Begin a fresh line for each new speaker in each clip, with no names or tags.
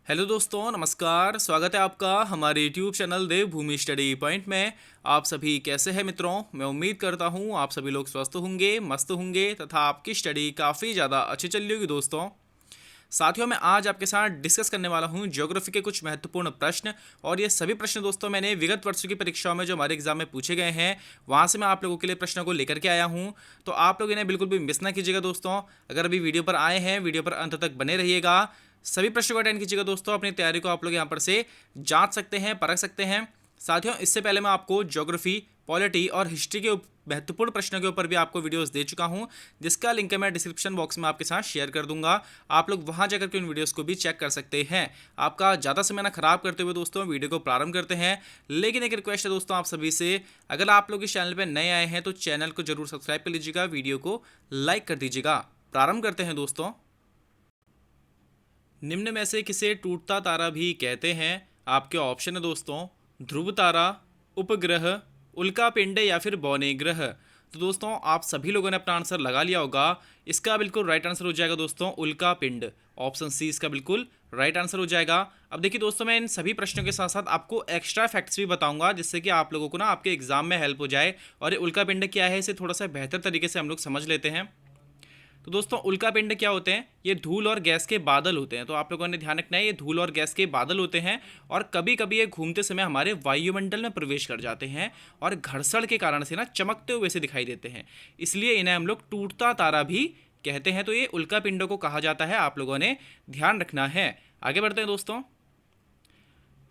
Hello दोस्तों, नमस्कार। स्वागत है आपका हमारे यूट्यूब चैनल देवभूमि स्टडी पॉइंट में। आप सभी कैसे हैं मित्रों? मैं उम्मीद करता हूं आप सभी लोग स्वस्थ होंगे, मस्त होंगे तथा आपकी स्टडी काफ़ी ज़्यादा अच्छी चल रही होगी दोस्तों। साथियों, मैं आज आपके साथ डिस्कस करने वाला हूं ज्योग्राफी के कुछ महत्वपूर्ण प्रश्न। और ये सभी प्रश्न दोस्तों मैंने विगत वर्षों की परीक्षाओं में जो हमारे एग्जाम में पूछे गए हैं वहां से मैं आप लोगों के लिए प्रश्नों को लेकर के आया हूं। तो आप लोग इन्हें बिल्कुल भी मिस ना कीजिएगा दोस्तों। अगर अभी वीडियो पर आए हैं, वीडियो पर अंत तक बने रहिएगा। सभी प्रश्नों को अटेंड कीजिएगा दोस्तों। अपनी तैयारी को आप लोग यहाँ पर से जांच सकते हैं, परख सकते हैं। साथियों, इससे पहले मैं आपको ज्योग्राफी, पॉलिटी और हिस्ट्री के महत्वपूर्ण प्रश्नों के ऊपर भी आपको वीडियोस दे चुका हूं, जिसका लिंक मैं डिस्क्रिप्शन बॉक्स में आपके साथ शेयर कर दूंगा। आप लोग वहां जाकर के उन वीडियोस को भी चेक कर सकते हैं। आपका ज़्यादा समय ना खराब करते हुए दोस्तों वीडियो को प्रारंभ करते हैं। लेकिन एक रिक्वेस्ट है दोस्तों आप सभी से, अगर आप लोग इस चैनल पर नए आए हैं तो चैनल को जरूर सब्सक्राइब कर लीजिएगा, वीडियो को लाइक कर दीजिएगा। प्रारंभ करते हैं दोस्तों। निम्न में से किसे टूटता तारा भी कहते हैं? आपके ऑप्शन है दोस्तों ध्रुव तारा, उपग्रह, उल्का पिंड या फिर बौने ग्रह। तो दोस्तों आप सभी लोगों ने अपना आंसर लगा लिया होगा। इसका बिल्कुल राइट आंसर हो जाएगा दोस्तों उल्का पिंड। ऑप्शन सी इसका बिल्कुल राइट आंसर हो जाएगा। अब देखिए दोस्तों, मैं इन सभी प्रश्नों के साथ साथ आपको एक्स्ट्रा फैक्ट्स भी बताऊंगा, जिससे कि आप लोगों को ना आपके एग्जाम में हेल्प हो जाए। और ये उल्का पिंड क्या है इसे थोड़ा सा बेहतर तरीके से हम लोग समझ लेते हैं। तो दोस्तों उल्का पिंड क्या होते हैं? ये धूल और गैस के बादल होते हैं। तो आप लोगों ने ध्यान रखना है, ये धूल और गैस के बादल होते हैं और कभी कभी ये घूमते समय हमारे वायुमंडल में प्रवेश कर जाते हैं और घर्षण के कारण से ना चमकते हुए से दिखाई देते हैं। इसलिए इन्हें हम लोग टूटता तारा भी कहते हैं। तो ये उल्का पिंडों को कहा जाता है, आप लोगों ने ध्यान रखना है। आगे बढ़ते हैं दोस्तों।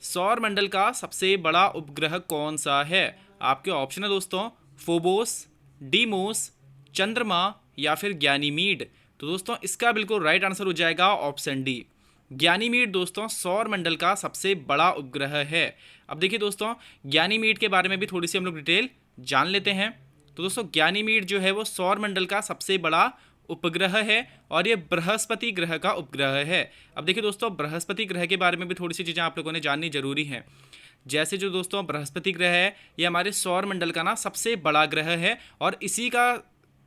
सौर मंडल का सबसे बड़ा उपग्रह कौन सा है? आपके ऑप्शन है दोस्तों फोबोस, डीमोस, चंद्रमा या फिर ज्ञानीमीड। तो दोस्तों इसका बिल्कुल राइट आंसर हो जाएगा ऑप्शन डी। ज्ञानीमीड दोस्तों सौर मंडल का सबसे बड़ा उपग्रह है। अब देखिए दोस्तों, ज्ञानीमीड के बारे में भी थोड़ी सी हम लोग डिटेल जान लेते हैं। तो दोस्तों ज्ञानीमीड जो है वो सौर मंडल का सबसे बड़ा उपग्रह है और ये बृहस्पति ग्रह का उपग्रह है। अब देखिए दोस्तों, बृहस्पति ग्रह के बारे में भी थोड़ी सी चीज़ें आप लोगों ने जाननी जरूरी हैं। जैसे जो दोस्तों बृहस्पति ग्रह है ये हमारे सौर मंडल का ना सबसे बड़ा ग्रह है और इसी का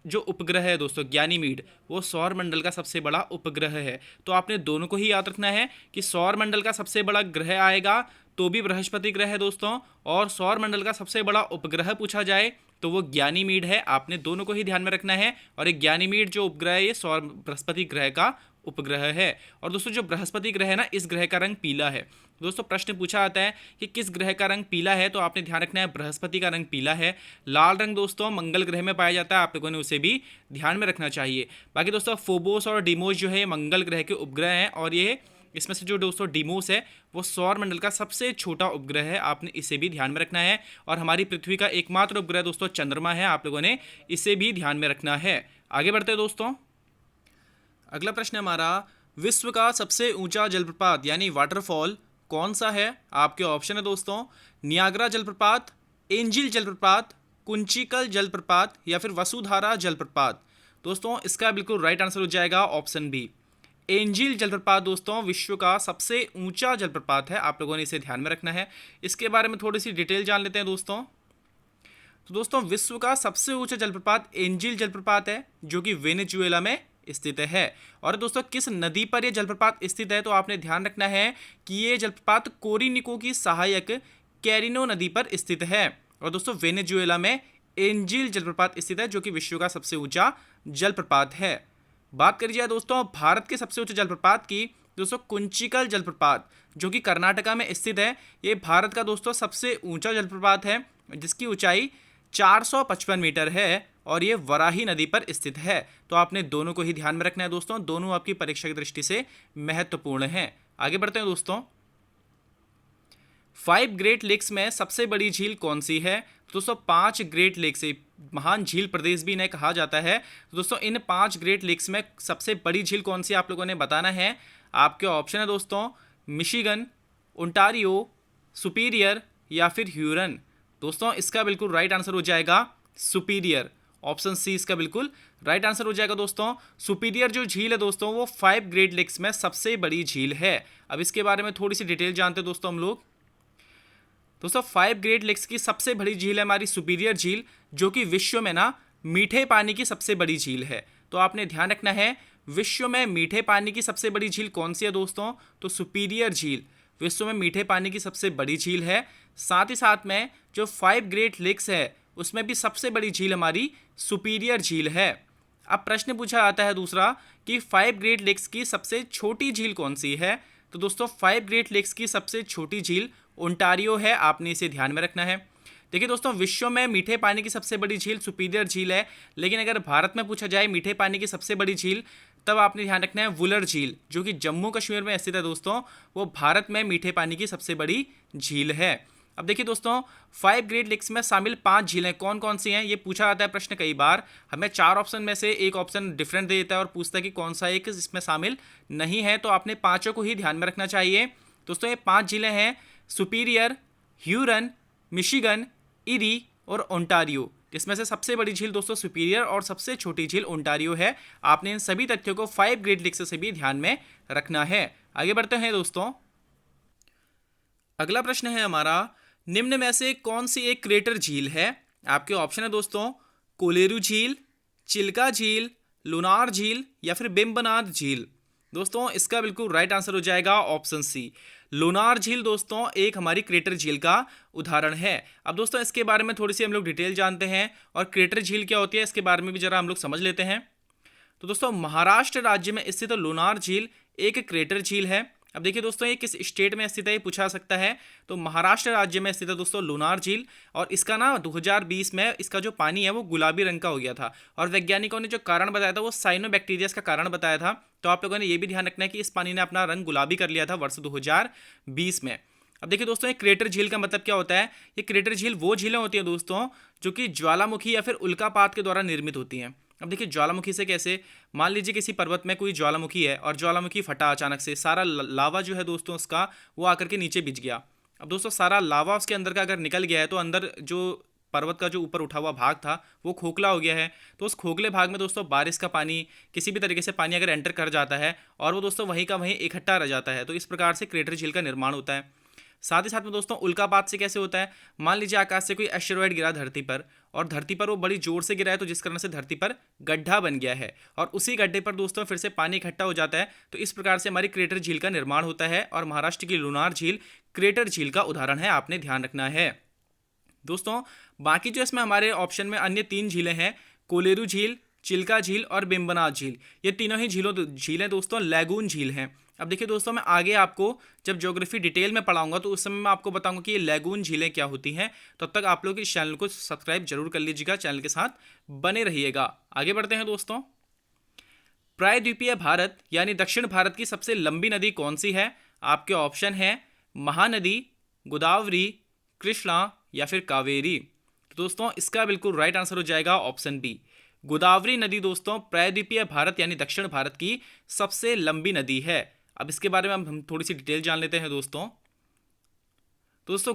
जो उपग्रह है दोस्तों ज्ञानीमीड, वो सौर मंडल का सबसे बड़ा उपग्रह है। तो आपने दोनों को ही याद रखना है कि सौर मंडल का सबसे बड़ा ग्रह आएगा तो भी बृहस्पति ग्रह है दोस्तों, और सौर मंडल का सबसे बड़ा उपग्रह पूछा जाए तो वो ज्ञानीमीड है। आपने दोनों को ही ध्यान में रखना है। और एक ज्ञानीमीड जो उपग्रह है ये सौर बृहस्पति ग्रह का उपग्रह है। और दोस्तों जो बृहस्पति ग्रह है ना, इस ग्रह का रंग पीला है। दोस्तों प्रश्न पूछा आता है कि किस ग्रह का रंग पीला है, तो आपने ध्यान रखना है बृहस्पति का रंग पीला है। लाल रंग दोस्तों मंगल ग्रह में पाया जाता है, आप लोगों ने उसे भी ध्यान में रखना चाहिए। बाकी दोस्तों फोबोस और डीमोस जो है मंगल ग्रह के उपग्रह हैं और ये इसमें से जो दोस्तों डीमोस है वो सौर मंडल का सबसे छोटा उपग्रह है, आपने इसे भी ध्यान में रखना है। और हमारी पृथ्वी का एकमात्र उपग्रह दोस्तों चंद्रमा है, आप लोगों ने इसे भी ध्यान में रखना है। आगे बढ़ते हैं दोस्तों। अगला प्रश्न हमारा, विश्व का सबसे ऊंचा जलप्रपात यानी वाटरफॉल कौन सा है? आपके ऑप्शन है दोस्तों नियाग्रा जलप्रपात, एंजिल जलप्रपात, कुंचिकल जलप्रपात या फिर वसुधारा जलप्रपात। दोस्तों इसका बिल्कुल राइट आंसर हो जाएगा ऑप्शन बी। एंजिल जलप्रपात दोस्तों विश्व का सबसे ऊंचा जलप्रपात है, आप लोगों ने इसे ध्यान में रखना है। इसके बारे में थोड़ी सी डिटेल जान लेते हैं दोस्तों। तो दोस्तों विश्व का सबसे ऊंचा जलप्रपात एंजिल जलप्रपात है, जो कि वेनेजुएला में स्थित है। और दोस्तों किस नदी पर यह जलप्रपात स्थित है, तो आपने ध्यान रखना है कि ये जलप्रपात कोरिनिको की सहायक कैरिनो नदी पर स्थित है। और दोस्तों वेनेजुएला में एंजिल जलप्रपात स्थित है, जो कि विश्व का सबसे ऊंचा जलप्रपात है। बात करी जाए दोस्तों भारत के सबसे ऊंचे जलप्रपात की, दोस्तों कुंचिकल जलप्रपात जो कि कर्नाटका में स्थित है, ये भारत का दोस्तों सबसे ऊंचा जलप्रपात है, जिसकी ऊंचाई 455 मीटर है और ये वराही नदी पर स्थित है। तो आपने दोनों को ही ध्यान में रखना है दोस्तों, दोनों आपकी परीक्षा की दृष्टि से महत्वपूर्ण हैं। आगे बढ़ते हैं दोस्तों। 5 ग्रेट लेक्स में सबसे बड़ी झील कौन सी है? तो दोस्तों 5 ग्रेट लेक्स, महान झील प्रदेश भी इन्हें कहा जाता है। तो दोस्तों इन 5 ग्रेट लेक्स में सबसे बड़ी झील कौन सी आप लोगों ने बताना है। आपके ऑप्शन है दोस्तों मिशिगन, ओंटारियो, सुपीरियर या फिर ह्यूरन। दोस्तों इसका बिल्कुल राइट आंसर हो जाएगा सुपीरियर। ऑप्शन सी इसका बिल्कुल राइट आंसर हो जाएगा दोस्तों। सुपीरियर जो झील है दोस्तों वो 5 ग्रेट लेक्स में सबसे बड़ी झील है। अब इसके बारे में थोड़ी सी डिटेल जानते हैं दोस्तों हम लोग। दोस्तों 5 ग्रेट लेक्स की सबसे बड़ी झील है हमारी सुपीरियर झील, जो कि विश्व में ना मीठे पानी की सबसे बड़ी झील है। तो आपने ध्यान रखना है विश्व में मीठे पानी की सबसे बड़ी झील कौन सी है दोस्तों? तो सुपीरियर झील विश्व में मीठे पानी की सबसे बड़ी झील है। साथ ही साथ में जो 5 ग्रेट लेक्स है उसमें भी सबसे बड़ी झील हमारी सुपीरियर झील है। अब प्रश्न पूछा जाता है दूसरा कि 5 ग्रेट लेक्स की सबसे छोटी झील कौन सी है? तो दोस्तों 5 ग्रेट लेक्स की सबसे छोटी झील ओंटारियो है, आपने इसे ध्यान में रखना है। देखिए दोस्तों, विश्व में मीठे पानी की सबसे बड़ी झील सुपीरियर झील है, लेकिन अगर भारत में पूछा जाए मीठे पानी की सबसे बड़ी झील, तब आपने ध्यान रखना है वुलर झील, जो कि जम्मू कश्मीर में स्थित है दोस्तों, वो भारत में मीठे पानी की सबसे बड़ी झील है। अब देखिए दोस्तों, 5 ग्रेट लेक्स में शामिल 5 झीलें कौन कौन सी हैं, ये पूछा जाता है प्रश्न कई बार। हमें 4 ऑप्शन में से एक ऑप्शन डिफरेंट दे देता है और पूछता है कि कौन सा एक इसमें शामिल नहीं है, तो आपने पांचों को ही ध्यान में रखना चाहिए। दोस्तों ये 5 झीलें हैं सुपीरियर, ह्यूरन, मिशिगन, इरी और ओंटारियो। इसमें से सबसे बड़ी झील दोस्तों सुपीरियर और सबसे छोटी झील ओंटारियो है। आपने इन सभी तथ्यों को 5 ग्रेट लेक्स से भी ध्यान में रखना है। आगे बढ़ते हैं दोस्तों, अगला प्रश्न है हमारा, निम्न में से कौन सी एक क्रेटर झील है? आपके ऑप्शन है दोस्तों कोलेरू झील, चिल्का झील, लुनार झील या फिर बेम्बनाद झील। दोस्तों इसका बिल्कुल राइट आंसर हो जाएगा ऑप्शन सी, लुनार झील दोस्तों एक हमारी क्रेटर झील का उदाहरण है। अब दोस्तों इसके बारे में थोड़ी सी हम लोग डिटेल जानते हैं और क्रेटर झील क्या होती है इसके बारे में भी जरा हम लोग समझ लेते हैं। तो दोस्तों महाराष्ट्र राज्य में स्थित लुनार झील एक क्रेटर झील है। अब देखिए दोस्तों ये किस स्टेट में स्थित है ये पूछा सकता है, तो महाराष्ट्र राज्य में स्थित है दोस्तों लुनार झील, और इसका ना 2020 में इसका जो पानी है वो गुलाबी रंग का हो गया था, और वैज्ञानिकों ने जो कारण बताया था वो साइनोबैक्टीरिया का कारण बताया था। तो आप लोगों ने ये भी ध्यान रखना है कि इस पानी ने अपना रंग गुलाबी कर लिया था वर्ष 2020 में। अब देखिए दोस्तों ये क्रेटर झील का मतलब क्या होता है, ये क्रेटर झील वो झीलें होती हैं दोस्तों जो कि ज्वालामुखी या फिर उल्कापात के द्वारा निर्मित होती हैं। अब देखिए ज्वालामुखी से कैसे, मान लीजिए किसी पर्वत में कोई ज्वालामुखी है और ज्वालामुखी फटा अचानक से, सारा लावा जो है दोस्तों उसका वो आकर के नीचे बिछ गया। अब दोस्तों सारा लावा उसके अंदर का अगर निकल गया है तो अंदर जो पर्वत का जो ऊपर उठा हुआ भाग था वो खोखला हो गया है, तो उस खोखले भाग में दोस्तों बारिश का पानी, किसी भी तरीके से पानी अगर एंटर कर जाता है और वो दोस्तों वहीं का वहीं इकट्ठा रह जाता है, तो इस प्रकार से क्रेटर झील का निर्माण होता है। साथ ही साथ में दोस्तों उल्कापात से कैसे होता है, मान लीजिए आकाश से कोई एस्टेरॉयड गिरा धरती पर और धरती पर वो बड़ी जोर से गिरा है, तो जिस कारण से धरती पर गड्ढा बन गया है और उसी गड्ढे पर दोस्तों फिर से पानी इकट्ठा हो जाता है, तो इस प्रकार से हमारी क्रेटर झील का निर्माण होता है। और महाराष्ट्र की लुनार झील क्रेटर झील का उदाहरण है, आपने ध्यान रखना है। दोस्तों बाकी जो इसमें हमारे ऑप्शन में अन्य 3 झीलें हैं, कोलेरू झील, चिल्का झील और बेम्बनाद झील, ये तीनों ही झीलें दोस्तों लैगून झील हैं। अब देखिए दोस्तों मैं आगे आपको जब ज्योग्राफी डिटेल में पढ़ाऊंगा तो उस समय मैं आपको बताऊंगा कि ये लैगून झीलें क्या होती हैं। तब तक आप लोग इस चैनल को सब्सक्राइब जरूर कर लीजिएगा, चैनल के साथ बने रहिएगा। आगे बढ़ते हैं दोस्तों, प्रायद्वीपीय भारत यानी दक्षिण भारत की सबसे लंबी नदी कौन सी है? आपके ऑप्शन है महानदी, गोदावरी, कृष्णा या फिर कावेरी। तो दोस्तों इसका बिल्कुल राइट आंसर हो जाएगा ऑप्शन बी, गोदावरी नदी दोस्तों प्रायद्वीपीय भारत यानी दक्षिण भारत की सबसे लंबी नदी है। अब इसके बारे में हम थोड़ी सी डिटेल जान लेते हैं दोस्तों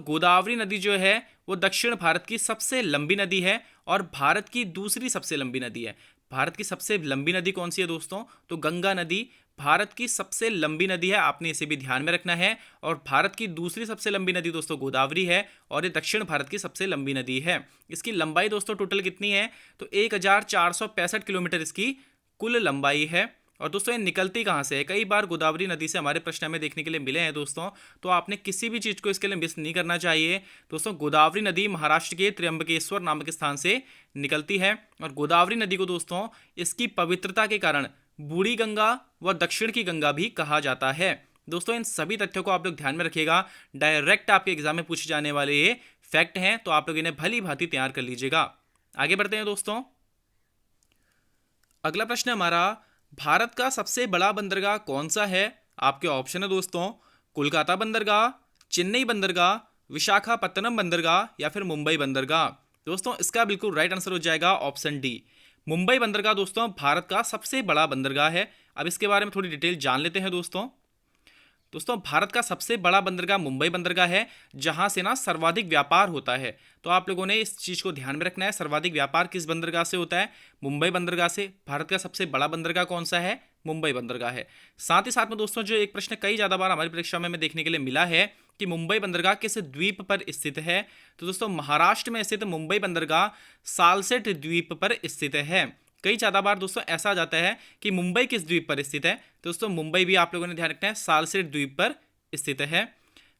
गोदावरी नदी जो है वो दक्षिण भारत की सबसे लंबी नदी है और भारत की दूसरी सबसे लंबी नदी है। भारत की सबसे लंबी नदी कौन सी है दोस्तों? तो गंगा नदी भारत की सबसे लंबी नदी है, आपने इसे भी ध्यान में रखना है। और भारत की दूसरी सबसे लंबी नदी दोस्तों गोदावरी है और ये दक्षिण भारत की सबसे लंबी नदी है। इसकी लंबाई दोस्तों टोटल कितनी है? तो 1465 किलोमीटर इसकी कुल लंबाई है। और दोस्तों ये निकलती कहाँ से है? कई बार गोदावरी नदी से हमारे प्रश्न में देखने के लिए मिले हैं दोस्तों, तो आपने किसी भी चीज़ को इसके लिए मिस नहीं करना चाहिए। दोस्तों गोदावरी नदी महाराष्ट्र के त्र्यंबकेश्वर नामक स्थान से निकलती है और गोदावरी नदी को दोस्तों इसकी पवित्रता के कारण बूढ़ी गंगा व दक्षिण की गंगा भी कहा जाता है। दोस्तों इन सभी तथ्यों को आप लोग ध्यान में रखिएगा, डायरेक्ट आपके एग्जाम में पूछे जाने वाले ये फैक्ट हैं, तो आप लोग इन्हें भली भांति तैयार कर लीजिएगा। आगे बढ़ते हैं दोस्तों, अगला प्रश्न हमारा, भारत का सबसे बड़ा बंदरगाह कौन सा है? आपके ऑप्शन है दोस्तों कोलकाता बंदरगाह, चेन्नई बंदरगाह, विशाखापत्तनम बंदरगाह या फिर मुंबई बंदरगाह। दोस्तों इसका बिल्कुल राइट आंसर हो जाएगा ऑप्शन डी, मुंबई बंदरगाह दोस्तों भारत का सबसे बड़ा बंदरगाह है। अब इसके बारे में थोड़ी डिटेल जान लेते हैं दोस्तों भारत का सबसे बड़ा बंदरगाह मुंबई बंदरगाह है, जहां से ना सर्वाधिक व्यापार होता है। तो आप लोगों ने इस चीज़ को ध्यान में रखना है, सर्वाधिक व्यापार किस बंदरगाह से होता है? मुंबई बंदरगाह से। भारत का सबसे बड़ा बंदरगाह कौन सा है? मुंबई बंदरगाह है। साथ ही साथ में दोस्तों जो एक प्रश्न कई ज़्यादा बार हमारी परीक्षा में देखने के लिए मिला है कि मुंबई बंदरगाह किस द्वीप पर स्थित है? तो दोस्तों महाराष्ट्र में स्थित मुंबई बंदरगाह सालसेट द्वीप पर स्थित है। कई ज़्यादा बार दोस्तों ऐसा आ जाता है कि मुंबई किस द्वीप पर स्थित है, तो दोस्तों मुंबई भी आप लोगों ने ध्यान रखना है सालसेट द्वीप पर स्थित है।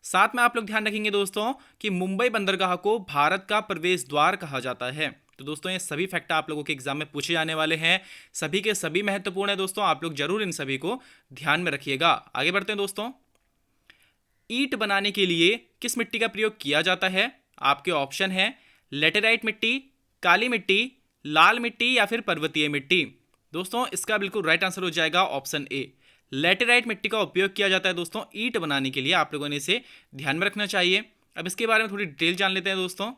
साथ में आप लोग ध्यान रखेंगे दोस्तों कि मुंबई बंदरगाह को भारत का प्रवेश द्वार कहा जाता है। तो दोस्तों ये सभी फैक्ट आप लोगों के एग्जाम में पूछे जाने वाले हैं, सभी के सभी महत्वपूर्ण है दोस्तों, आप लोग जरूर इन सभी को ध्यान में रखिएगा। आगे बढ़ते हैं दोस्तों। ईंट बनाने के लिए किस मिट्टी का प्रयोग किया जाता है? आपके ऑप्शन है लेटेराइट मिट्टी, काली मिट्टी, लाल मिट्टी या फिर पर्वतीय मिट्टी। दोस्तों इसका बिल्कुल राइट आंसर हो जाएगा ऑप्शन ए, लेटेराइट मिट्टी का उपयोग किया जाता है दोस्तों ईंट बनाने के लिए। आप लोगों ने इसे ध्यान में रखना चाहिए। अब इसके बारे में थोड़ी डिटेल जान लेते हैं दोस्तों।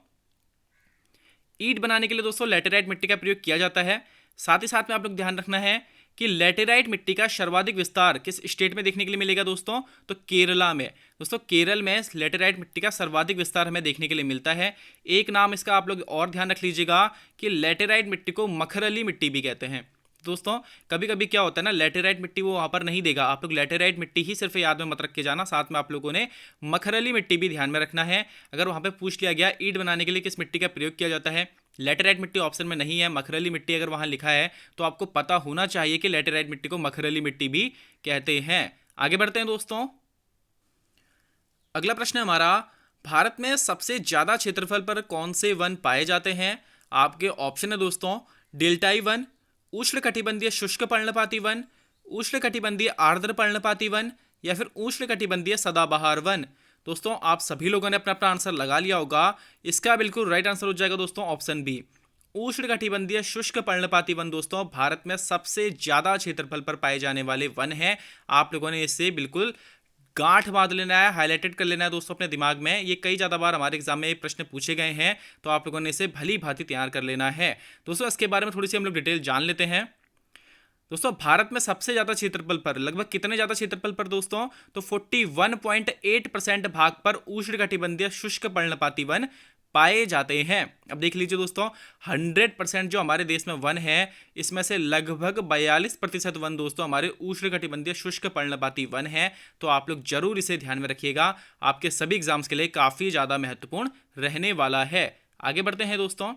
ईंट बनाने के लिए दोस्तों लेटेराइट मिट्टी का प्रयोग किया जाता है। साथ ही साथ में आप लोग ध्यान रखना है कि लेटेराइट मिट्टी का सर्वाधिक विस्तार किस स्टेट में देखने के लिए मिलेगा दोस्तों? तो केरला में। दोस्तों केरल में लेटेराइट मिट्टी का सर्वाधिक विस्तार हमें देखने के लिए मिलता है। एक नाम इसका आप लोग और ध्यान रख लीजिएगा कि लेटेराइट मिट्टी को मखरली मिट्टी भी कहते हैं। दोस्तों कभी कभी क्या होता है ना, लेटेराइट मिट्टी वो वहाँ पर नहीं देगा, आप लोग लेटेराइट मिट्टी ही सिर्फ याद में मत रख के जाना, साथ में आप लोगों ने मखरली मिट्टी भी ध्यान में रखना है। अगर वहाँ पे पूछ लिया गया ईंट बनाने के लिए किस मिट्टी का प्रयोग किया जाता है, लेटेराइट मिट्टी ऑप्शन में नहीं है, मखरली मिट्टी अगर वहाँ लिखा है तो आपको पता होना चाहिए कि लेटेराइट मिट्टी को मखरली मिट्टी भी कहते हैं। आगे बढ़ते हैं दोस्तों। अगला प्रश्न है हमारा, भारत में सबसे ज्यादा क्षेत्रफल पर कौन से वन पाए जाते हैं? आपके ऑप्शन है दोस्तों डेल्टाई वन, उष्णकटिबंधीय शुष्क पर्णपाती वन, उष्णकटिबंधीय आर्द्र पर्णपाती वन या फिर उष्णकटिबंधीय सदाबहार वन। दोस्तों आप सभी लोगों ने अपना अपना आंसर लगा लिया होगा। इसका बिल्कुल राइट आंसर हो जाएगा दोस्तों ऑप्शन बी, उष्णकटिबंधीय शुष्क पर्णपाती वन दोस्तों भारत में सबसे ज्यादा क्षेत्रफल पर पाए जाने वाले वन है। आप लोगों ने इससे बिल्कुल गांठ बांध लेना है, हाईलाइटेड कर लेना है दोस्तों अपने दिमाग में। ये कई ज़्यादा बार हमारे एग्जाम में ये प्रश्न पूछे गए हैं, तो आप लोगों ने इसे भली भांति तैयार कर लेना है। दोस्तों इसके बारे में थोड़ी सी हम लोग डिटेल जान लेते हैं। दोस्तों भारत में सबसे ज़्यादा क्षेत्रफल पर, लगभग कितने ज़्यादा क्षेत्रफल पर दोस्तों? तो 41.8% भाग पर उष्णकटिबंधीय शुष्क पर्णपाती वन पाए जाते हैं। अब देख लीजिए दोस्तों 100% जो हमारे देश में वन है, इसमें से लगभग 42% वन दोस्तों हमारे उष्णकटिबंधीय शुष्क पर्णपाती वन है। तो आप लोग जरूर इसे ध्यान में रखिएगा, आपके सभी एग्जाम्स के लिए काफ़ी ज़्यादा महत्वपूर्ण रहने वाला है। आगे बढ़ते हैं दोस्तों।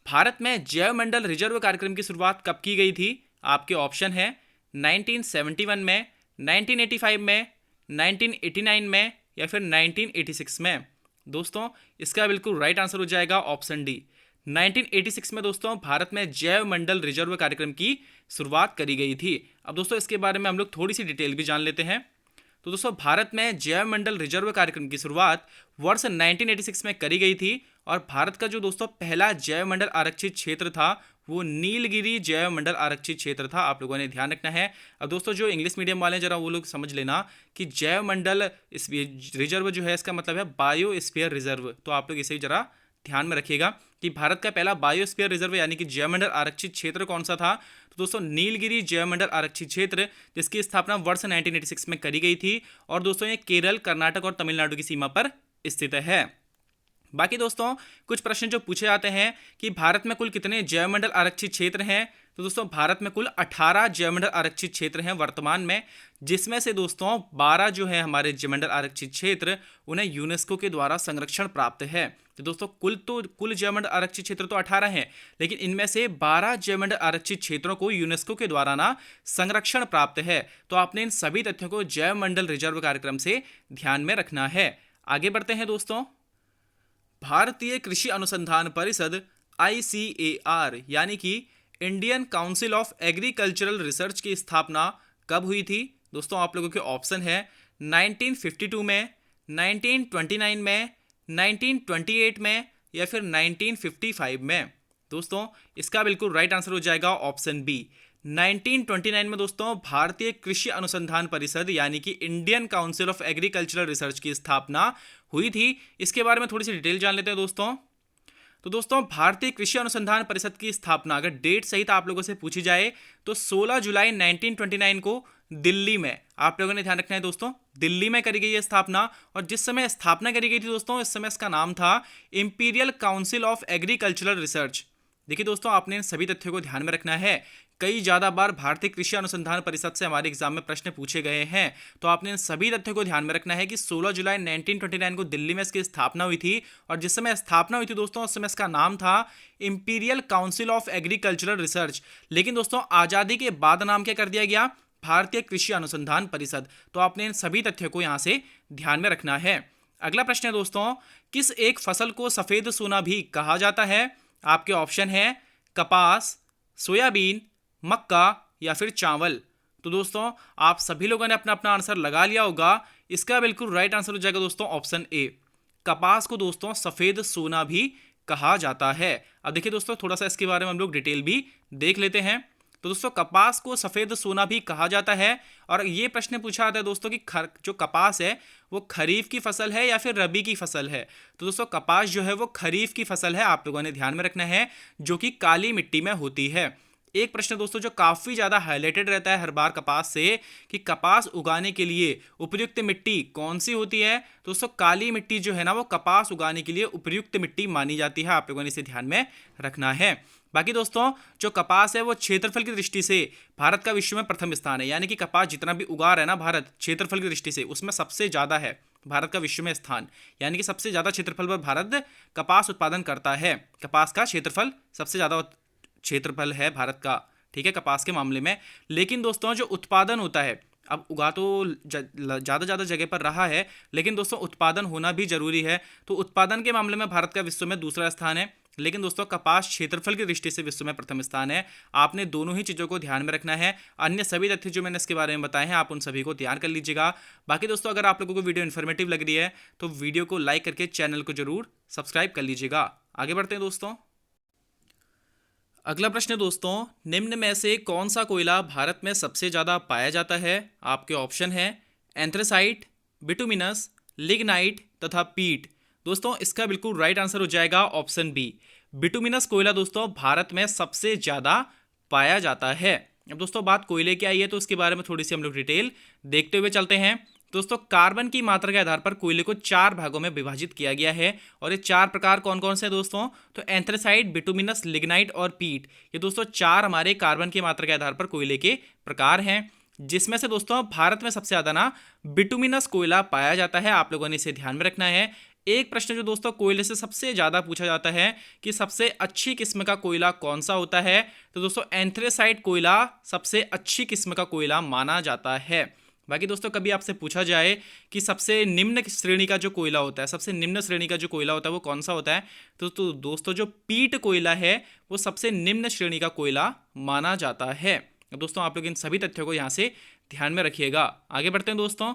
भारत में जैव मंडल रिजर्व कार्यक्रम की शुरुआत कब की गई थी? आपके ऑप्शन है 1971 में, 1985 में, 1989 में या फिर 1986 में। दोस्तों इसका बिल्कुल राइट आंसर हो जाएगा ऑप्शन डी, 1986 में दोस्तों भारत में जैव मंडल रिजर्व कार्यक्रम की शुरुआत करी गई थी। अब दोस्तों इसके बारे में हम लोग थोड़ी सी डिटेल भी जान लेते हैं। तो दोस्तों भारत में जैव मंडल रिजर्व कार्यक्रम की शुरुआत वर्ष 1986 में करी गई थी और भारत का जो दोस्तों पहला जैव मंडल आरक्षित क्षेत्र था वो नीलगिरी जैव मंडल आरक्षित क्षेत्र था। आप लोगों ने ध्यान रखना है। अब दोस्तों जो इंग्लिश मीडियम वाले जरा वो लोग समझ लेना कि जैव मंडल रिजर्व जो है इसका मतलब है बायोस्फीयर रिजर्व। तो आप लोग इसे जरा ध्यान में रखिएगा कि भारत का पहला बायोस्फीयर रिजर्व यानी कि जैव मंडल आरक्षित क्षेत्र कौन सा था? तो दोस्तों नीलगिरी जैव मंडल आरक्षित क्षेत्र, जिसकी स्थापना वर्ष 1986 में करी गई थी और दोस्तों ये केरल, कर्नाटक और तमिलनाडु की सीमा पर स्थित है। बाकी दोस्तों कुछ प्रश्न जो पूछे जाते हैं कि भारत में कुल कितने जैव मंडल आरक्षित क्षेत्र हैं? तो दोस्तों भारत में कुल 18 जैव मंडल आरक्षित क्षेत्र हैं वर्तमान में, जिसमें से दोस्तों 12 जो है हमारे जैव मंडल आरक्षित क्षेत्र उन्हें यूनेस्को के द्वारा संरक्षण प्राप्त है। तो दोस्तों कुल जैव मंडल आरक्षित क्षेत्र तो 18 हैं, लेकिन इनमें से 12 जैव मंडल आरक्षित क्षेत्रों को यूनेस्को के द्वारा ना संरक्षण प्राप्त है। तो आपने इन सभी तथ्यों को जैव मंडल रिजर्व कार्यक्रम से ध्यान में रखना है। आगे बढ़ते हैं दोस्तों। भारतीय कृषि अनुसंधान परिषद ICAR यानी कि Indian council of agricultural research की स्थापना कब हुई थी? दोस्तों आप लोगों के ऑप्शन है 1952 में, 1929 में, 1928 में या फिर 1955 में। दोस्तों इसका बिल्कुल राइट आंसर हो जाएगा ऑप्शन बी, 1929 में दोस्तों भारतीय कृषि अनुसंधान परिषद यानी कि Indian council of agricultural research की स्थापना हुई थी। इसके बारे में थोड़ी सी डिटेल जान लेते हैं दोस्तों। तो दोस्तों भारतीय कृषि अनुसंधान परिषद की स्थापना अगर डेट सहित आप लोगों से पूछी जाए तो 16 जुलाई 1929 को दिल्ली में, आप लोगों ने ध्यान रखना है दोस्तों, दिल्ली में करी गई है स्थापना। और जिस समय स्थापना करी गई थी दोस्तों, इस समय इसका नाम था imperial council of agricultural research. देखिए दोस्तों आपने इन सभी तथ्यों को ध्यान में रखना है। कई ज़्यादा बार भारतीय कृषि अनुसंधान परिषद से हमारे एग्जाम में प्रश्न पूछे गए हैं। तो आपने इन सभी तथ्यों को ध्यान में रखना है कि 16 जुलाई 1929 को दिल्ली में इसकी स्थापना हुई थी, और जिस समय स्थापना हुई थी दोस्तों उस समय इसका नाम था imperial council of agricultural research. लेकिन दोस्तों आज़ादी के बाद नाम क्या कर दिया गया? भारतीय कृषि अनुसंधान परिषद। तो आपने इन सभी तथ्यों को यहाँ से ध्यान में रखना है। अगला प्रश्न है दोस्तों, किस एक फसल को सफेद सोना भी कहा जाता है? आपके ऑप्शन है कपास, सोयाबीन, मक्का या फिर चावल। तो दोस्तों आप सभी लोगों ने अपना अपना आंसर लगा लिया होगा। इसका बिल्कुल राइट आंसर हो जाएगा दोस्तों ऑप्शन ए। कपास को दोस्तों सफेद सोना भी कहा जाता है। अब देखिए दोस्तों थोड़ा सा इसके बारे में हम लोग डिटेल भी देख लेते हैं। तो दोस्तों कपास को सफेद सोना भी कहा जाता है, और ये प्रश्न पूछा जाता है दोस्तों कि जो कपास है वो खरीफ की फसल है या फिर रबी की फसल है। तो दोस्तों कपास जो है वो खरीफ की फसल है, आप लोगों ने ध्यान में रखना है, जो कि काली मिट्टी में होती है। एक प्रश्न दोस्तों जो काफी ज्यादा हाईलाइटेड रहता है हर बार कपास से, कि कपास उगाने के लिए उपयुक्त मिट्टी कौन सी होती है? तो दोस्तों काली मिट्टी जो है ना वो कपास उगाने के लिए उपयुक्त मिट्टी मानी जाती है। आप लोगों ने इसे ध्यान में रखना है। बाकी दोस्तों जो कपास है वो क्षेत्रफल की दृष्टि से भारत का विश्व में प्रथम स्थान है, यानी कि कपास जितना भी उगा रहा है ना भारत क्षेत्रफल की दृष्टि से उसमें सबसे ज्यादा है भारत का विश्व में स्थान, यानी कि सबसे ज्यादा क्षेत्रफल पर भारत कपास उत्पादन करता है। कपास का क्षेत्रफल सबसे ज्यादा क्षेत्रफल है भारत का, ठीक है, कपास के मामले में। लेकिन दोस्तों जो उत्पादन होता है, अब उगा तो ज़्यादा जगह पर रहा है, लेकिन दोस्तों उत्पादन होना भी जरूरी है। तो उत्पादन के मामले में भारत का विश्व में दूसरा स्थान है, लेकिन दोस्तों कपास क्षेत्रफल की दृष्टि से विश्व में प्रथम स्थान है। आपने दोनों ही चीज़ों को ध्यान में रखना है। अन्य सभी तथ्य जो मैंने इसके बारे में बताए हैं आप उन सभी को तैयार कर लीजिएगा। बाकी दोस्तों अगर आप लोगों को वीडियो इन्फॉर्मेटिव लग रही है तो वीडियो को लाइक करके चैनल को जरूर सब्सक्राइब कर लीजिएगा। आगे बढ़ते हैं दोस्तों। अगला प्रश्न दोस्तों, निम्न में से कौन सा कोयला भारत में सबसे ज़्यादा पाया जाता है? आपके ऑप्शन है एंथ्रेसाइट, बिटुमिनस, लिग्नाइट तथा पीट। दोस्तों इसका बिल्कुल राइट आंसर हो जाएगा ऑप्शन बी। बिटुमिनस कोयला दोस्तों भारत में सबसे ज़्यादा पाया जाता है। अब दोस्तों बात कोयले की आई है तो उसके बारे में थोड़ी सी हम लोग डिटेल देखते हुए चलते हैं। दोस्तों कार्बन की मात्रा के आधार पर कोयले को 4 भागों में विभाजित किया गया है, और ये 4 प्रकार कौन कौन से हैं दोस्तों? तो एंथ्रेसाइट, बिटुमिनस, लिग्नाइट और पीट, ये दोस्तों 4 हमारे कार्बन की मात्रा के आधार पर कोयले के प्रकार हैं, जिसमें से दोस्तों भारत में सबसे ज़्यादा ना बिटुमिनस कोयला पाया जाता है। आप लोगों ने इसे ध्यान में रखना है। एक प्रश्न जो दोस्तों कोयले से सबसे ज़्यादा पूछा जाता है कि सबसे अच्छी किस्म का कोयला कौन सा होता है? तो दोस्तों एंथ्रेसाइट कोयला सबसे अच्छी किस्म का कोयला माना जाता है। बाकी दोस्तों कभी आपसे पूछा जाए कि सबसे निम्न श्रेणी का जो कोयला होता है, सबसे निम्न श्रेणी का जो कोयला होता है वो कौन सा होता है? तो दोस्तों जो पीट कोयला है वो सबसे निम्न श्रेणी का कोयला माना जाता है। दोस्तों आप लोग इन सभी तथ्यों को यहाँ से ध्यान में रखिएगा। आगे बढ़ते हैं दोस्तों।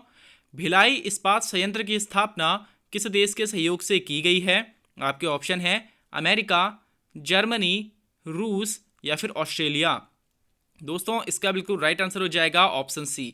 भिलाई इस्पात संयंत्र की स्थापना किस देश के सहयोग से की गई है? आपके ऑप्शन है अमेरिका, जर्मनी, रूस या फिर ऑस्ट्रेलिया। दोस्तों इसका बिल्कुल राइट आंसर हो जाएगा ऑप्शन सी।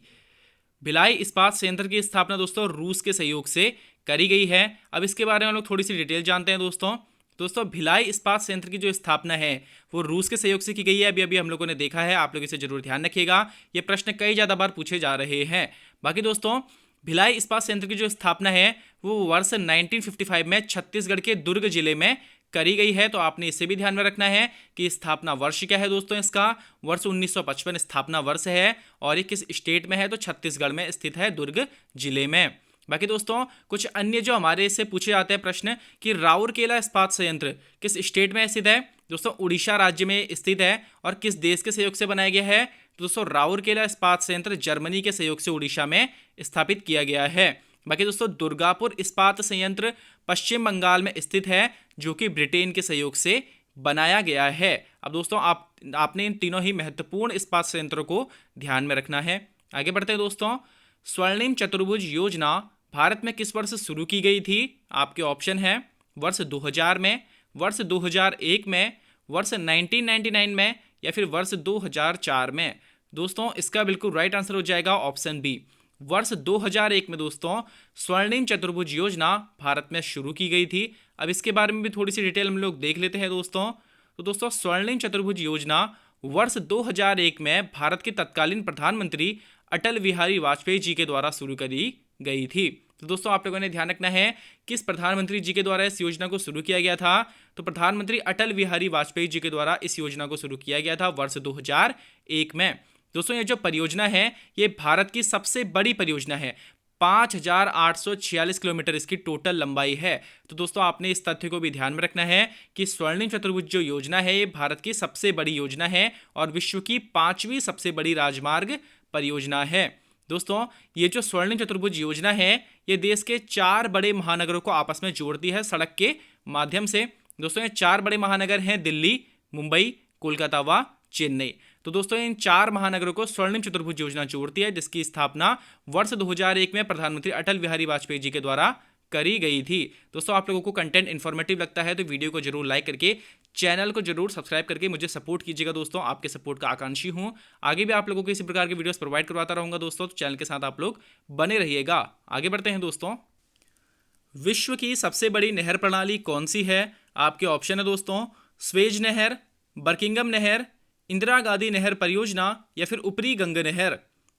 भिलाई इस्पात संयंत्र की स्थापना दोस्तों रूस के सहयोग से करी गई है। अब इसके बारे में हम लोग थोड़ी सी डिटेल जानते हैं दोस्तों भिलाई इस्पात संयंत्र की जो स्थापना है वो रूस के सहयोग से की गई है। अभी अभी हम लोगों ने देखा है, आप लोग इसे जरूर ध्यान रखिएगा, ये प्रश्न कई ज़्यादा बार पूछे जा रहे हैं। बाकी दोस्तों भिलाई इस्पात संयंत्र की जो स्थापना है वो वर्ष 1955 में छत्तीसगढ़ के दुर्ग जिले में करी गई है। तो आपने इसे भी ध्यान में रखना है कि स्थापना वर्ष क्या है दोस्तों? इसका वर्ष 1955 स्थापना वर्ष है, और ये किस स्टेट में है? तो छत्तीसगढ़ में स्थित है, दुर्ग जिले में। बाकी दोस्तों कुछ अन्य जो हमारे से पूछे जाते हैं प्रश्न कि राउरकेला इस्पात संयंत्र किस स्टेट में स्थित है? दोस्तों उड़ीसा राज्य में स्थित है, और किस देश के सहयोग से बनाया गया है? दोस्तों राउरकेला इस्पात संयंत्र जर्मनी के सहयोग से उड़ीसा में स्थापित किया गया है। बाकी दोस्तों दुर्गापुर इस्पात संयंत्र पश्चिम बंगाल में स्थित है, जो कि ब्रिटेन के सहयोग से बनाया गया है। अब दोस्तों आपने इन तीनों ही महत्वपूर्ण इस्पात संयंत्रों को ध्यान में रखना है। आगे बढ़ते हैं दोस्तों। स्वर्णिम चतुर्भुज योजना भारत में किस वर्ष शुरू की गई थी? आपके ऑप्शन है वर्ष 2000 में, वर्ष 2001 में, वर्ष 1999 में या फिर वर्ष 2004 में। दोस्तों इसका बिल्कुल राइट आंसर हो जाएगा ऑप्शन बी। वर्ष 2001 में दोस्तों स्वर्णिम चतुर्भुज योजना भारत में शुरू की गई थी। अब इसके बारे में भी थोड़ी सी डिटेल हम लोग देख लेते हैं दोस्तों। तो दोस्तों स्वर्णिम चतुर्भुज योजना वर्ष 2001 में भारत के तत्कालीन प्रधानमंत्री अटल बिहारी वाजपेयी जी के द्वारा शुरू करी गई थी। तो दोस्तों आप लोगों ने ध्यान रखना है किस प्रधानमंत्री जी के द्वारा इस योजना को शुरू किया गया था। तो प्रधानमंत्री अटल बिहारी वाजपेयी जी के द्वारा इस योजना को शुरू किया गया था वर्ष 2001 में। दोस्तों ये जो परियोजना है ये भारत की सबसे बड़ी परियोजना है। 5,846 किलोमीटर इसकी टोटल लंबाई है। तो दोस्तों आपने इस तथ्य को भी ध्यान में रखना है कि स्वर्णिम चतुर्भुज जो योजना है ये भारत की सबसे बड़ी योजना है और विश्व की 5वीं सबसे बड़ी राजमार्ग परियोजना है। दोस्तों ये जो स्वर्णिम चतुर्भुज योजना है ये देश के 4 बड़े महानगरों को आपस में जोड़ती है सड़क के माध्यम से। दोस्तों ये 4 बड़े महानगर हैं दिल्ली, मुंबई, कोलकाता व चेन्नई। तो दोस्तों इन 4 महानगरों को स्वर्णिम चतुर्भुज योजना जोड़ती है जिसकी स्थापना वर्ष 2001 में प्रधानमंत्री अटल बिहारी वाजपेयी जी के द्वारा करी गई थी। दोस्तों आप लोगों को कंटेंट इन्फॉर्मेटिव लगता है तो वीडियो को जरूर लाइक करके चैनल को जरूर सब्सक्राइब करके मुझे सपोर्ट कीजिएगा। दोस्तों आपके सपोर्ट का आकांक्षी हूं। आगे भी आप लोगों को इसी प्रकार के वीडियोस प्रोवाइड करवाता रहूंगा दोस्तों, तो चैनल के साथ आप लोग बने रहिएगा। आगे बढ़ते हैं दोस्तों। विश्व की सबसे बड़ी नहर प्रणाली कौन सी है? आपके ऑप्शन है दोस्तों स्वेज नहर, बर्किंघम नहर, इंदिरा गांधी नहर परियोजना या फिर ऊपरी गंगा नहर।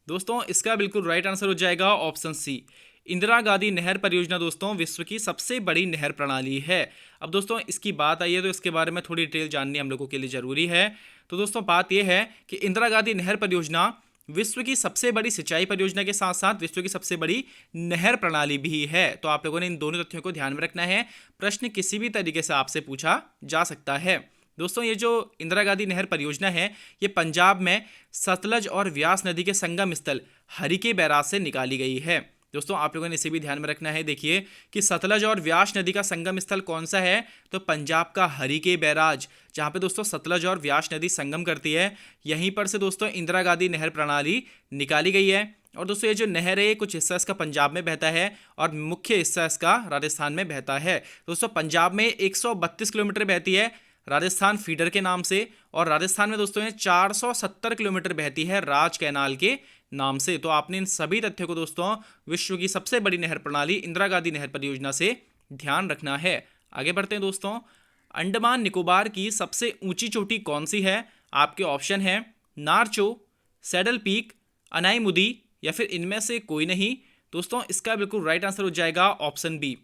दोस्तों इसका बिल्कुल राइट आंसर हो जाएगा ऑप्शन सी, इंदिरा गांधी नहर परियोजना दोस्तों विश्व की सबसे बड़ी नहर प्रणाली है। अब दोस्तों इसकी बात आई है तो इसके बारे में थोड़ी डिटेल जाननी हम लोगों के लिए जरूरी है। तो दोस्तों बात यह है कि इंदिरा गांधी नहर परियोजना विश्व की सबसे बड़ी सिंचाई परियोजना के साथ साथ विश्व की सबसे बड़ी नहर प्रणाली भी है। तो आप लोगों ने इन दोनों तथ्यों को ध्यान में रखना है। प्रश्न किसी भी तरीके से आपसे पूछा जा सकता है। दोस्तों ये जो इंदिरा गांधी नहर परियोजना है ये पंजाब में सतलज और व्यास नदी के संगम स्थल हरिके बैराज से निकाली गई है। दोस्तों आप लोगों ने इसे भी ध्यान में रखना है। देखिए कि सतलज और व्यास नदी का संगम स्थल कौन सा है, तो पंजाब का हरिके बैराज, जहां पे दोस्तों सतलज और व्यास नदी संगम करती है। यहीं पर से दोस्तों इंदिरा गांधी नहर प्रणाली निकाली गई है। और दोस्तों ये जो नहर है कुछ हिस्सा इसका पंजाब में बहता है और मुख्य हिस्सा इसका राजस्थान में बहता है। दोस्तों पंजाब में 132 किलोमीटर बहती है राजस्थान फीडर के नाम से, और राजस्थान में दोस्तों 470 किलोमीटर बहती है राज कैनाल के नाम से। तो आपने इन सभी तथ्यों को दोस्तों विश्व की सबसे बड़ी नहर प्रणाली इंदिरा गांधी नहर परियोजना से ध्यान रखना है। आगे बढ़ते हैं दोस्तों। अंडमान निकोबार की सबसे ऊंची चोटी कौन सी है? आपके ऑप्शन है नारचो, सैडल पीक, अनाईमुदी या फिर इनमें से कोई नहीं। दोस्तों इसका बिल्कुल राइट आंसर हो जाएगा ऑप्शन बी।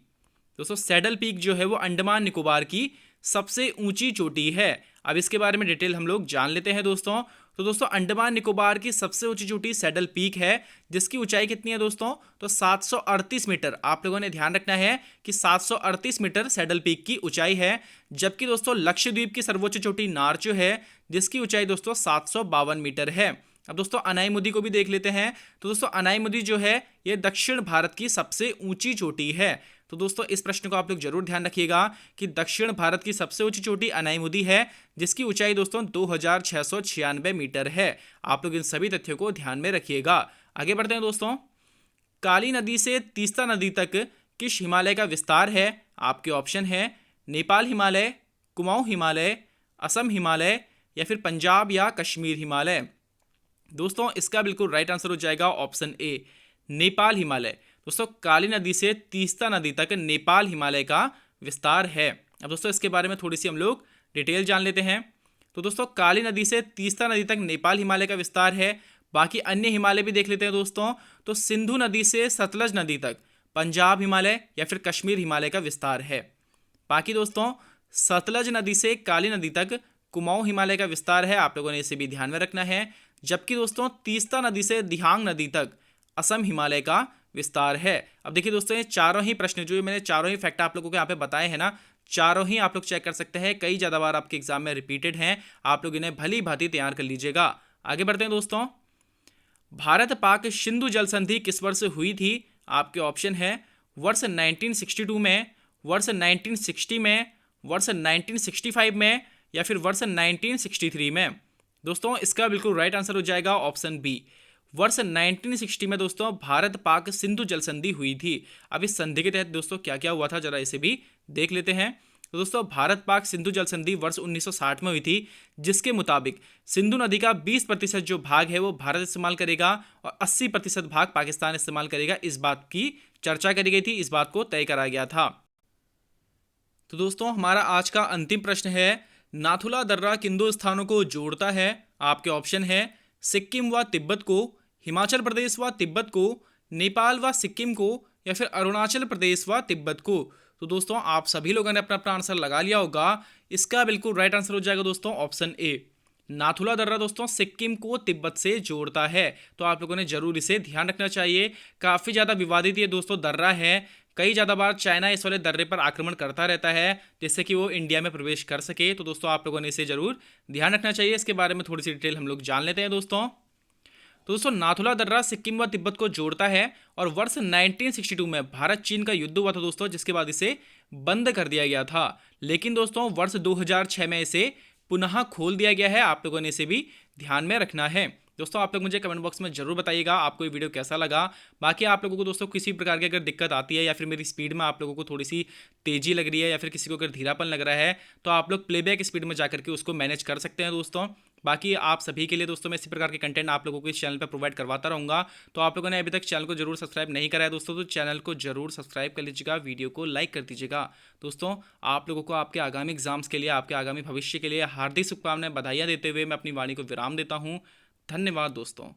दोस्तों सैडल पीक जो है वो अंडमान निकोबार की सबसे ऊंची चोटी है। अब इसके बारे में डिटेल हम लोग जान लेते हैं दोस्तों। तो दोस्तों अंडमान निकोबार की सबसे ऊंची चोटी सैडल पीक है जिसकी ऊंचाई कितनी है दोस्तों, तो 738 मीटर। आप लोगों ने ध्यान रखना है कि 738 मीटर सैडल पीक की ऊंचाई है। जबकि दोस्तों लक्षद्वीप की सर्वोच्च चोटी नारचो है जिसकी ऊंचाई दोस्तों 752 मीटर है। अब दोस्तों अनाईमुदी को भी देख लेते हैं। तो दोस्तों अनाईमुदी जो है ये दक्षिण भारत की सबसे ऊंची चोटी है। तो दोस्तों इस प्रश्न को आप लोग जरूर ध्यान रखिएगा कि दक्षिण भारत की सबसे ऊंची चोटी अनाईमुदी है जिसकी ऊंचाई दोस्तों 2696 मीटर है। आप लोग इन सभी तथ्यों को ध्यान में रखिएगा। आगे बढ़ते हैं दोस्तों। काली नदी से तीस्ता नदी तक किस हिमालय का विस्तार है? आपके ऑप्शन है नेपाल हिमालय, कुमाऊं हिमालय, असम हिमालय या फिर पंजाब या कश्मीर हिमालय। दोस्तों इसका बिल्कुल राइट आंसर हो जाएगा ऑप्शन ए, नेपाल हिमालय। दोस्तों काली नदी से तीस्ता नदी तक नेपाल हिमालय का विस्तार है। अब दोस्तों इसके बारे में थोड़ी सी हम लोग डिटेल जान लेते हैं। तो दोस्तों काली नदी से तीस्ता नदी तक नेपाल हिमालय का विस्तार है। बाकी अन्य हिमालय भी देख लेते हैं दोस्तों। तो सिंधु नदी से सतलज नदी तक पंजाब हिमालय या फिर कश्मीर हिमालय का विस्तार है। बाकी दोस्तों सतलज नदी से काली नदी तक कुमाऊं हिमालय का विस्तार है। आप लोगों ने इसे भी ध्यान में रखना है। जबकि दोस्तों तीस्ता नदी से दिहांग नदी तक असम हिमालय का विस्तार है। अब देखिए दोस्तों ये चारों ही प्रश्न जो मैंने चारों ही फैक्ट आप लोगों को यहाँ पे बताए हैं ना, चारों ही आप लोग चेक कर सकते हैं। कई ज़्यादा बार आपके एग्जाम में रिपीटेड हैं। आप लोग इन्हें भली भांति तैयार कर लीजिएगा। आगे बढ़ते हैं दोस्तों। भारत पाक सिंधु जल संधि किस वर्ष हुई थी? आपके ऑप्शन है वर्ष 1962 में, वर्ष 1960 में, वर्ष 1965 में या फिर वर्ष 1963 में। दोस्तों इसका बिल्कुल राइट आंसर हो जाएगा ऑप्शन बी, वर्ष 1960 में दोस्तों भारत पाक सिंधु जल संधि हुई थी। अब इस संधि के तहत दोस्तों क्या क्या हुआ था जरा इसे भी देख लेते हैं। तो दोस्तों भारत पाक सिंधु जल संधि वर्ष 1960 में हुई थी जिसके मुताबिक सिंधु नदी का 20% जो भाग है वो भारत इस्तेमाल करेगा और 80% भाग पाकिस्तान इस्तेमाल करेगा। इस बात की चर्चा करी गई थी, इस बात को तय करा गया था। तो दोस्तों हमारा आज का अंतिम प्रश्न है, नाथुला दर्रा किन दो स्थानों को जोड़ता है? आपके ऑप्शन है सिक्किम व तिब्बत को, हिमाचल प्रदेश व तिब्बत को नेपाल व सिक्किम को या फिर अरुणाचल प्रदेश व तिब्बत को? तो दोस्तों आप सभी लोगों ने अपना अपना आंसर लगा लिया होगा। इसका बिल्कुल राइट आंसर हो जाएगा दोस्तों ऑप्शन ए। नाथुला दर्रा दोस्तों सिक्किम को तिब्बत से जोड़ता है, तो आप लोगों ने जरूर इसे ध्यान रखना चाहिए। काफ़ी ज़्यादा विवादित ये दोस्तों दर्रा है। कई ज़्यादा बार चाइना इस वाले दर्रे पर आक्रमण करता रहता है जिससे कि वो इंडिया में प्रवेश कर सके। तो दोस्तों आप लोगों ने इसे जरूर ध्यान रखना चाहिए। इसके बारे में थोड़ी सी डिटेल हम लोग जान लेते हैं दोस्तों। तो दोस्तों नाथुला दर्रा सिक्किम व तिब्बत को जोड़ता है और वर्ष 1962 में भारत चीन का युद्ध हुआ था दोस्तों, जिसके बाद इसे बंद कर दिया गया था। लेकिन दोस्तों वर्ष 2006 में इसे पुनः खोल दिया गया है। आप लोगों ने इसे भी ध्यान में रखना है। दोस्तों आप लोग मुझे कमेंट बॉक्स में जरूर बताइएगा आपको ये वीडियो कैसा लगा। बाकी आप लोगों को दोस्तों किसी प्रकार की अगर दिक्कत आती है या फिर मेरी स्पीड में आप लोगों को थोड़ी सी तेजी लग रही है या फिर किसी को अगर धीरापन लग रहा है, तो आप लोग प्लेबैक स्पीड में जाकर के उसको मैनेज कर सकते हैं दोस्तों। बाकी आप सभी के लिए दोस्तों मैं इसी प्रकार के कंटेंट आप लोगों को इस चैनल पर प्रोवाइड करवाता रहूँगा। तो आप लोगों ने अभी तक चैनल को जरूर सब्सक्राइब नहीं करा है दोस्तों, तो चैनल को जरूर सब्सक्राइब कर लीजिएगा, वीडियो को लाइक कर दीजिएगा। दोस्तों आप लोगों को आपके आगामी एग्जाम्स के लिए, आपके आगामी भविष्य के लिए हार्दिक शुभकामनाएं, बधाइयाँ देते हुए मैं अपनी वाणी को विराम देता हूँ। धन्यवाद दोस्तों।